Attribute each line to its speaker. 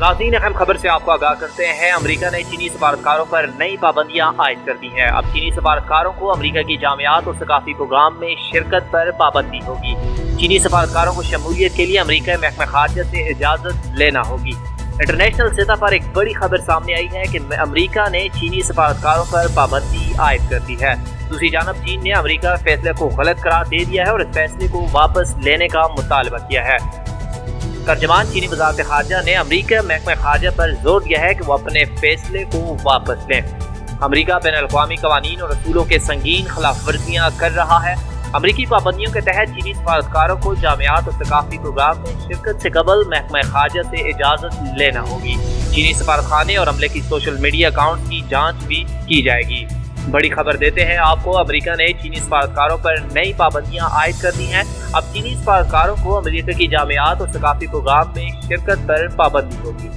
Speaker 1: नाज़रीन, अहम खबर से आपको आगाह करते हैं। अमेरिका ने चीनी सफारतकारों पर नई पाबंदियां आयद कर दी हैं। अब चीनी सफारतकारों को अमेरिका की जामियात और सकाफी प्रोग्राम में शिरकत पर पाबंदी होगी। चीनी सफारतकारों को शमूलियत के लिए अमेरिका महकमा खारजा से इजाज़त लेना होगी। इंटरनेशनल सतह पर एक बड़ी खबर सामने आई है कि अमेरिका ने चीनी सफारतकारों पर पाबंदी आयद कर दी है। दूसरी जानब चीन ने अमेरिका के फैसले को गलत करार दे दिया है और इस फैसले को वापस लेने का मुतालबा किया है। तर्जमान चीनी वज़ारत खारजा ने अमेरिका महकमा खारजा पर जोर दिया है कि वो अपने फैसले को वापस लें। अमेरिका बैनुल-अक़वामी क़वानीन और रसूलों के संगीन खिलाफ वर्जियाँ कर रहा है। अमेरिकी पाबंदियों के तहत चीनी सफारतकारों को जामियात और सकाफी प्रोग्राम में शिरकत से कबल महकमा खारजा से इजाज़त लेना होगी। चीनी सफारतखाने और अमले की सोशल मीडिया अकाउंट की जाँच भी की जाएगी। बड़ी खबर देते हैं आपको, अमेरिका ने चीनी सफारतकारों पर नई पाबंदियां आयद कर दी हैं। अब चीनी सफारतकारों को अमेरिका की जामियात और सकाफी प्रोग्राम में शिरकत पर पाबंदी होगी।